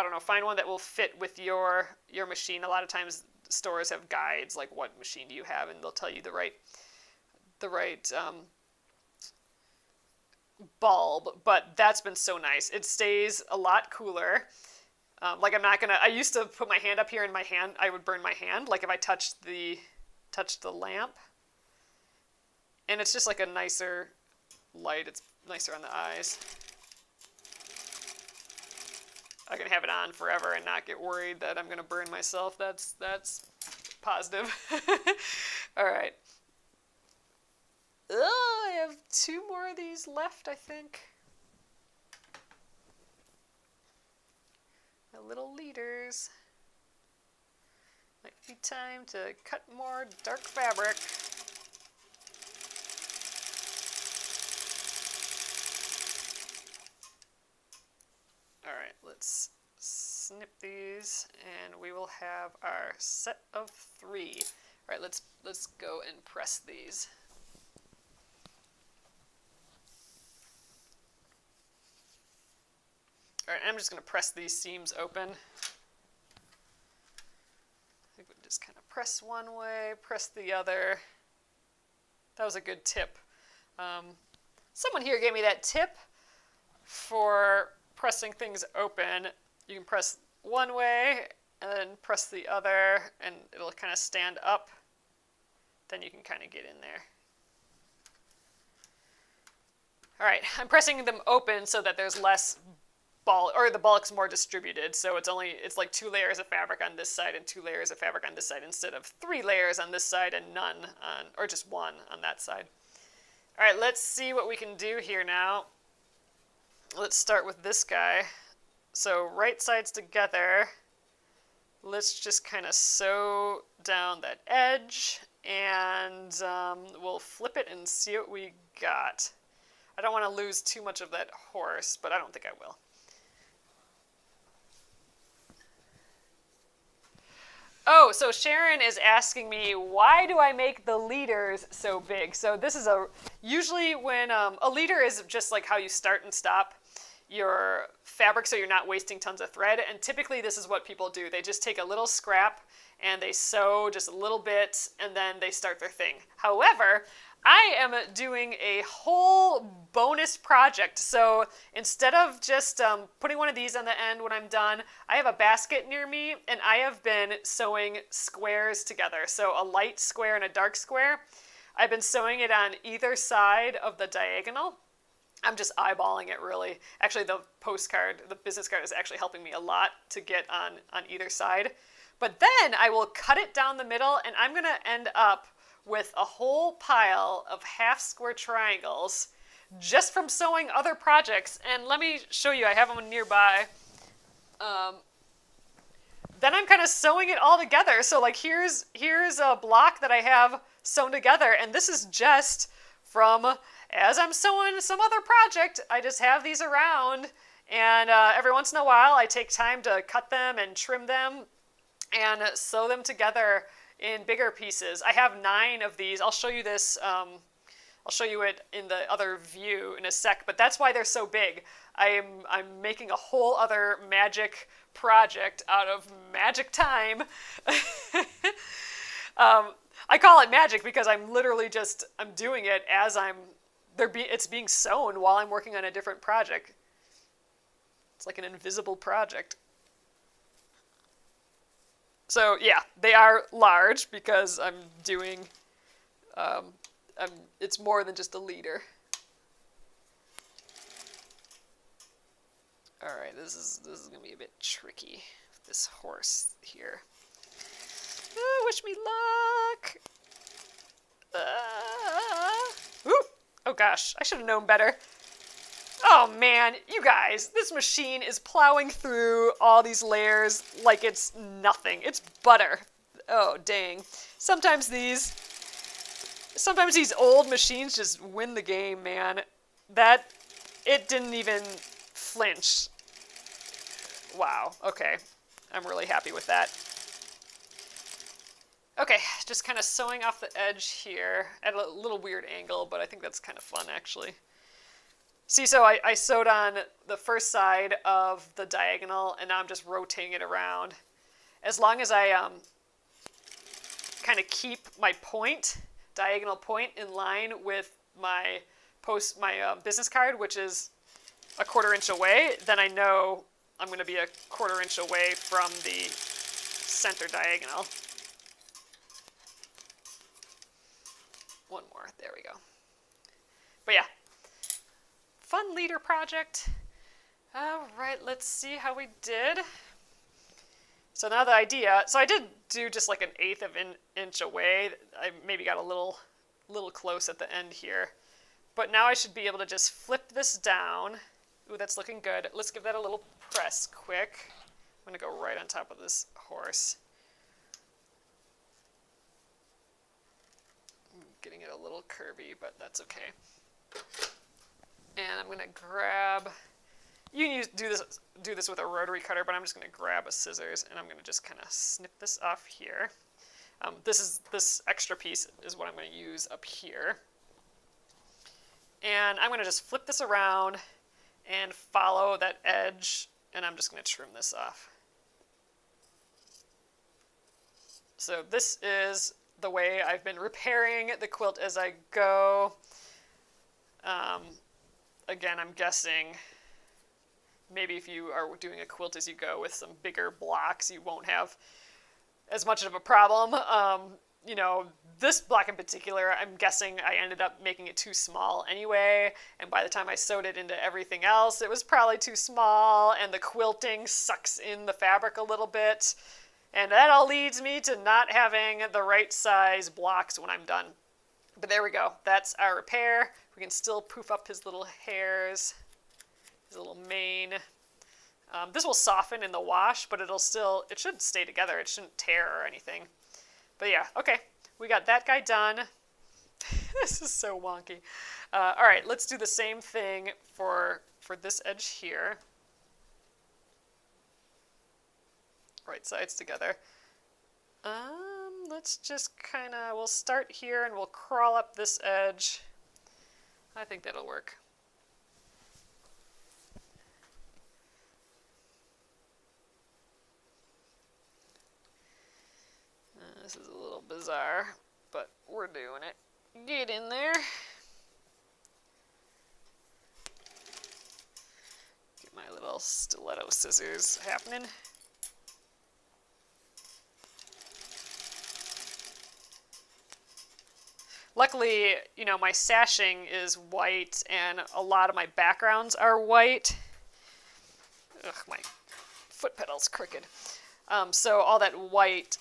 [SPEAKER 1] don't know, find one that will fit with your machine. A lot of times stores have guides, like what machine do you have, and they'll tell you the right bulb, but that's been so nice. It stays a lot cooler. Like I used to put my hand up here, and my hand, I would burn my hand, like if I touched the lamp. And it's just like a nicer light. It's nicer on the eyes. I can have it on forever and not get worried that I'm going to burn myself. That's positive. All right. I have 2 more of these left, I think. My little leaders. Might be time to cut more dark fabric. All right, let's snip these, and we will have our set of 3. All right, let's go and press these. All right, I'm just going to press these seams open. I think we just kind of press one way, press the other. That was a good tip. Someone here gave me that tip for pressing things open. You can press one way and then press the other, and it'll kind of stand up. Then you can kind of get in there. All right, I'm pressing them open so that there's less bulk, or the bulk's more distributed. So it's like 2 layers of fabric on this side and 2 layers of fabric on this side, instead of 3 layers on this side and none on, or just 1 on that side. All right, let's see what we can do here now. Let's start with this guy. So right sides together. Let's just kind of sew down that edge, and we'll flip it and see what we got. I don't want to lose too much of that horse, but I don't think I will. Oh, so Sharon is asking me, why do I make the leaders so big? So this is usually when, a leader is just like how you start and stop your fabric so you're not wasting tons of thread. And typically this is what people do. They just take a little scrap and they sew just a little bit, and then they start their thing. However, I am doing a whole bonus project. So instead of just putting one of these on the end when I'm done, I have a basket near me, and I have been sewing squares together. So a light square and a dark square. I've been sewing it on either side of the diagonal. I'm just eyeballing it, really. Actually, the postcard, the business card, is actually helping me a lot to get on either side. But then I will cut it down the middle, and I'm going to end up with a whole pile of half square triangles just from sewing other projects. And let me show you, I have them nearby. Then I'm kind of sewing it all together. So like here's a block that I have sewn together, and this is just from as I'm sewing some other project. I just have these around, and every once in a while I take time to cut them and trim them and sew them together in bigger pieces. I have 9 of these. I'll show you this. I'll show you it in the other view in a sec, but that's why they're so big. I'm making a whole other magic project out of magic time. I call it magic because I'm literally I'm doing it as it's being sewn while I'm working on a different project. It's like an invisible project. So yeah, they are large because I'm doing, it's more than just a liter. All right, this is gonna be a bit tricky. This horse here. Wish me luck. Oh gosh, I should have known better. Oh man, you guys, this machine is plowing through all these layers like it's nothing. It's butter. Oh dang. Sometimes these old machines just win the game, man. It didn't even flinch. Wow, okay. I'm really happy with that. Okay, just kind of sewing off the edge here at a little weird angle, but I think that's kind of fun actually. See, so I sewed on the first side of the diagonal, and now I'm just rotating it around. As long as I kind of keep my diagonal point in line with my business card, which is a 1/4 inch away, then I know I'm going to be a 1/4 inch away from the center diagonal. One more, there we go. But yeah. Fun leader project. All right, let's see how we did. So now the idea, so I did do just like 1/8 of an inch away. I maybe got a little close at the end here. But now I should be able to just flip this down. Ooh, that's looking good. Let's give that a little press quick. I'm gonna go right on top of this horse. I'm getting it a little curvy, but that's okay. And I'm gonna grab, you can do this with a rotary cutter, but I'm just gonna grab a scissors and I'm gonna just kind of snip this off here. This extra piece is what I'm gonna use up here. And I'm gonna just flip this around and follow that edge, and I'm just gonna trim this off. So this is the way I've been repairing the quilt as I go. Again, I'm guessing maybe if you are doing a quilt as you go with some bigger blocks, you won't have as much of a problem. You know, this block in particular, I'm guessing I ended up making it too small anyway, and by the time I sewed it into everything else, it was probably too small, and the quilting sucks in the fabric a little bit, and that all leads me to not having the right size blocks when I'm done. But there we go. That's our repair. We can still poof up his little hairs, his little mane. This will soften in the wash, but it should stay together. It shouldn't tear or anything. But yeah, okay. We got that guy done. This is so wonky. All right, let's do the same thing for this edge here. Right sides together. Let's just we'll start here and we'll crawl up this edge. I think that'll work. This is a little bizarre, but we're doing it. Get in there. Get my little stiletto scissors happening. Luckily, you know, my sashing is white and a lot of my backgrounds are white. Ugh, my foot pedal's crooked. So all that white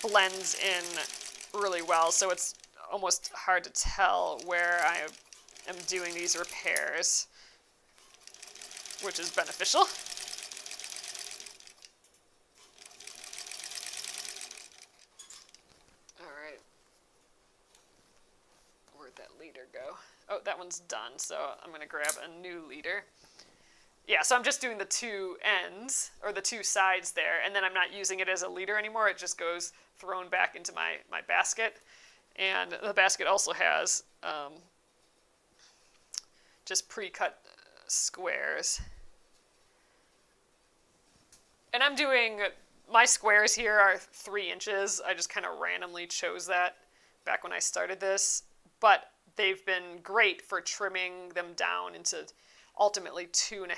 [SPEAKER 1] blends in really well, so it's almost hard to tell where I am doing these repairs, which is beneficial. Alright. Where'd that leader go? Oh, that one's done, so I'm going to grab a new leader. Yeah, so I'm just doing the two ends, or the two sides there, and then I'm not using it as a leader anymore. It just goes thrown back into my basket. And the basket also has just pre-cut squares. And I'm doing, my squares here are 3 inches. I just kind of randomly chose that back when I started this. But they've been great for trimming them down into ultimately 2.5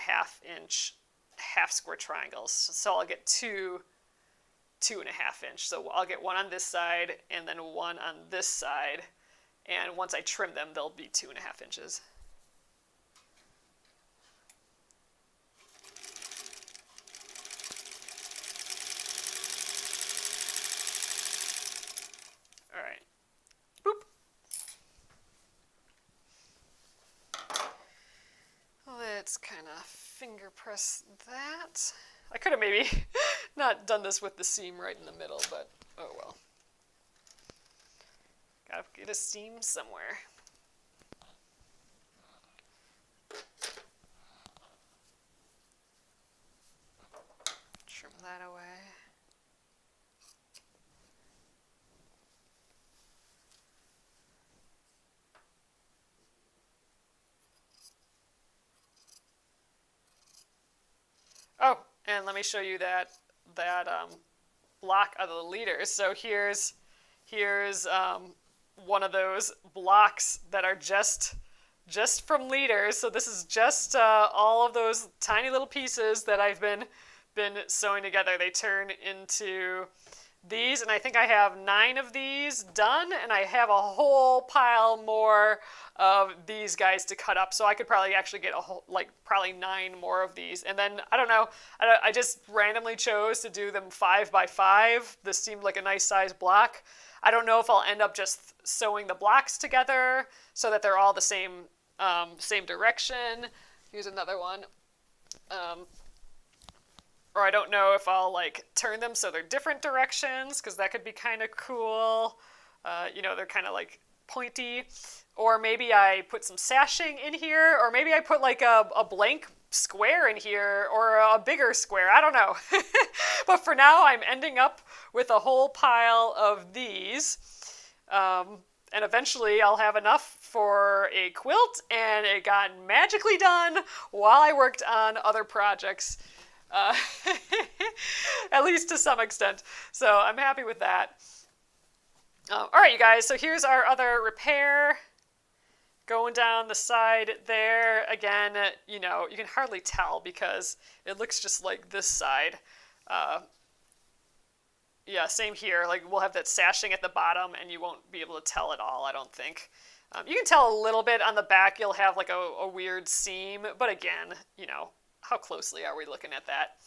[SPEAKER 1] inch half square triangles. So I'll get 2 2.5 inch. So I'll get one on this side and then one on this side. And once I trim them, they'll be 2.5 inches. All right. Boop. Let's kind of finger press that. I could have maybe not done this with the seam right in the middle, but oh well. Gotta get a seam somewhere. Trim that away. Oh, and let me show you that block of the leaders. So here's one of those blocks that are just from leaders. So this is just all of those tiny little pieces that I've been sewing together. They turn into these, and I think I have 9 of these done, and I have a whole pile more of these guys to cut up. So I could probably actually get probably 9 more of these. And then, I don't know, I just randomly chose to do them 5 by 5. This seemed like a nice size block. I don't know if I'll end up just sewing the blocks together so that they're all the same direction. Here's another one. Or I don't know if I'll turn them so they're different directions, because that could be kind of cool. You know, they're kind of pointy. Or maybe I put some sashing in here, or maybe I put a blank square in here, or a bigger square. I don't know. But for now, I'm ending up with a whole pile of these. And eventually I'll have enough for a quilt, and it got magically done while I worked on other projects. At least to some extent. So I'm happy with that. All right, you guys, so here's our other repair. Going down the side there, again, you know, you can hardly tell because it looks just like this side. Yeah, same here. We'll have that sashing at the bottom, and you won't be able to tell at all, I don't think. You can tell a little bit on the back. You'll have a weird seam, but again, you know, how closely are we looking at that?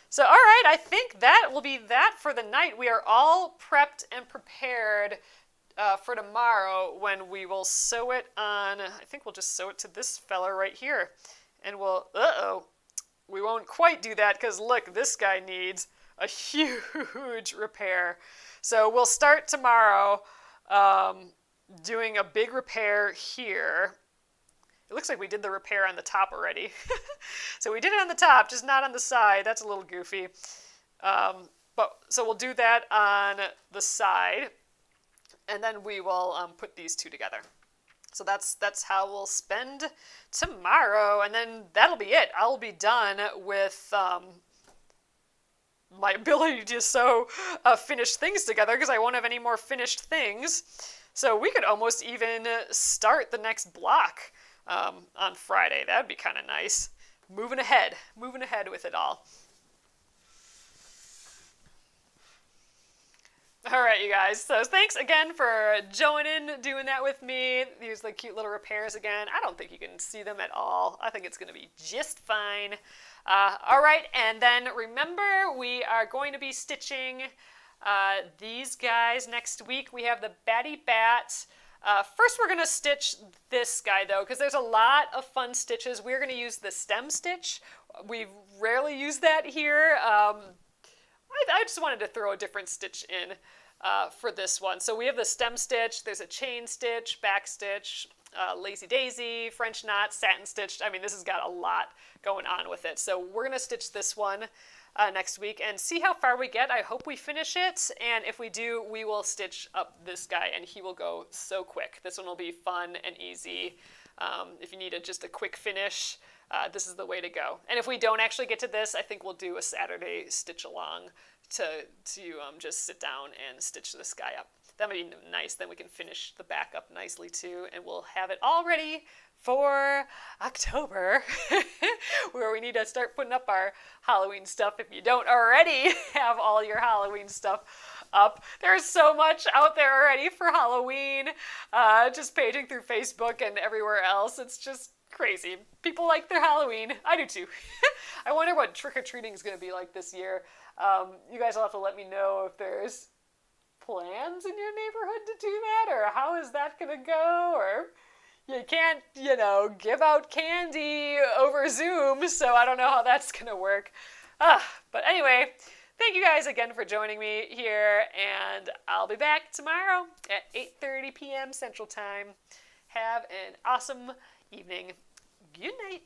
[SPEAKER 1] So, all right, I think that will be that for the night. We are all prepped and prepared for tomorrow, when we will sew it on. I think we'll just sew it to this fella right here. And we'll, we won't quite do that, because look, this guy needs a huge repair. So we'll start tomorrow doing a big repair here. It looks like we did the repair on the top already. So we did it on the top, just not on the side. That's a little goofy. So we'll do that on the side, and then we will put these two together. So that's how we'll spend tomorrow, and then that'll be it. I'll be done with my ability to sew finished things together because I won't have any more finished things. So we could almost even start the next block on Friday. That'd be kind of nice. Moving ahead with it all. All right, you guys. So thanks again for joining, doing that with me. These are the cute little repairs again. I don't think you can see them at all. I think it's going to be just fine. All right, and then remember, we are going to be stitching these guys next week. We have the Batty Bat. First, we're going to stitch this guy, though, because there's a lot of fun stitches. We're going to use the stem stitch. We rarely use that here. I just wanted to throw a different stitch in for this one. So we have the stem stitch, there's a chain stitch, back stitch, lazy daisy, French knot, satin stitch. I mean, this has got a lot going on with it. So we're going to stitch this one next week and see how far we get. I hope we finish it, and if we do, we will stitch up this guy, and he will go so quick. This one will be fun and easy. If you need just a quick finish, this is the way to go. And if we don't actually get to this, I think we'll do a Saturday stitch along to just sit down and stitch this guy up. That might be nice. Then we can finish the back up nicely too, and we'll have it all ready for October, where we need to start putting up our Halloween stuff. If you don't already have all your Halloween stuff up, there's so much out there already for Halloween. Just paging through Facebook and everywhere else, it's just crazy. People like their Halloween. I do too. I wonder what trick-or-treating is going to be like this year. You guys will have to let me know if there's plans in your neighborhood to do that, or how is that going to go, or you can't, give out candy over Zoom, so I don't know how that's going to work. But anyway, thank you guys again for joining me here, and I'll be back tomorrow at 8:30 p.m. Central Time. Have an awesome evening. Good night.